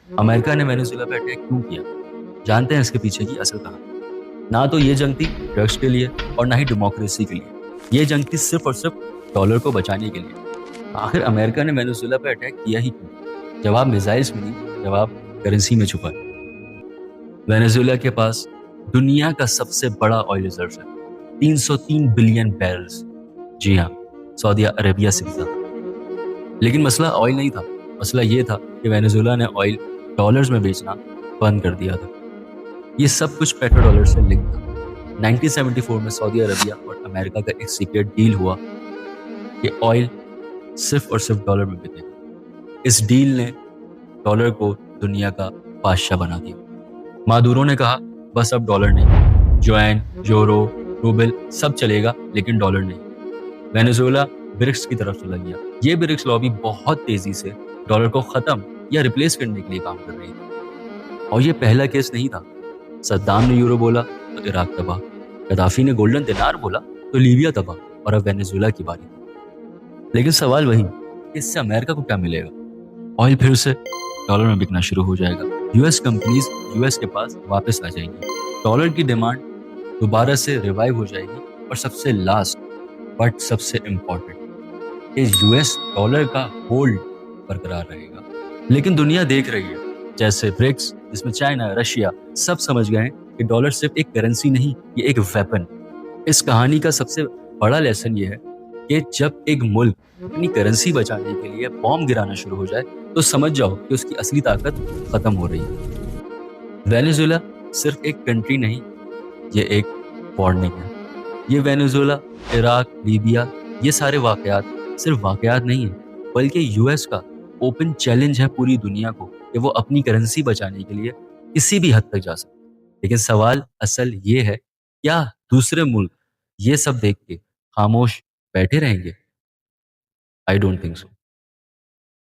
America ने Venezuela पे attack क्यों किया? जानते हैं इसके पीछे की असल कहानी। ना तो ये जंग थी ड्रग्स के लिए और ना ही डेमोक्रेसी के लिए। ये जंग थी सिर्फ और सिर्फ डॉलर को बचाने के लिए। आखिर अमेरिका ने वेनेजुएला पे अटैक किया ही क्यों? जवाब मिसाइल्स में नहीं, जवाब करेंसी में छुपा है। वेनेजुएला के पास दुनिया का सबसे बड़ा ऑयल रिजर्व है, 303 बिलियन बैरल्स। जी हाँ, सऊदी अरेबिया से भी ज्यादा। लेकिन मसला ऑयल नहीं था। मसला ये था कि वेनेजुएला ने ऑयल डॉलर्स में बेचना बंद कर दिया था। ये सब कुछ पेट्रो डॉलर से लिंक था। 1974 में सऊदी अरेबिया और अमेरिका का एक सीक्रेट डील हुआ कि ऑयल सिर्फ और सिर्फ डॉलर में बिकेगा। इस डील ने डॉलर को दुनिया का बादशाह बना दिया। मादुरो ने कहा, बस अब डॉलर नहीं, जुआन, यूरो, रूबल सब चलेगा लेकिन डॉलर नहीं। वेनेजुएला ब्रिक्स की तरफ चला गया। ये ब्रिक्स लॉबी बहुत तेजी से डॉलर को खत्म या रिप्लेस करने के लिए काम कर रही थी। और ये पहला केस नहीं था। सद्दाम ने यूरो बोला तो इराक तबाह, गद्दाफी ने गोल्डन दिनार बोला तो लीबिया तबाह, और अब वेनेजुएला की बारी थी। लेकिन सवाल वही, इससे अमेरिका को क्या मिलेगा? ऑयल फिर से डॉलर में बिकना शुरू हो जाएगा। यूएस कंपनीज यूएस के पास वापस आ जाएंगी। डॉलर की डिमांड दोबारा से रिवाइव हो जाएगी। और सबसे लास्ट बट सबसे इम्पोर्टेंट, इस यूएस डॉलर का होल्ड बरकरार रहेगा। लेकिन दुनिया देख रही है, जैसे ब्रिक्स जिसमें चाइना, रशिया सब समझ गए कि डॉलर सिर्फ एक करेंसी नहीं, ये एक वेपन। इस कहानी का सबसे बड़ा लेसन ये है कि जब एक मुल्क अपनी करेंसी बचाने के लिए बॉम्ब गिराना शुरू हो जाए तो समझ जाओ कि उसकी असली ताकत खत्म हो रही है। वेनेजुएला सिर्फ एक कंट्री नहीं, ये एक वार्निंग है। ये वेनेजुएला, इराक, लीबिया, ये सारे वाकयात सिर्फ वाकयात नहीं है, बल्कि यूएस का ओपन चैलेंज है पूरी दुनिया को कि वो अपनी करेंसी बचाने के लिए किसी भी हद तक जा सकते। लेकिन सवाल असल ये है, क्या दूसरे मुल्क ये सब देख के खामोश बैठे रहेंगे? I don't think so.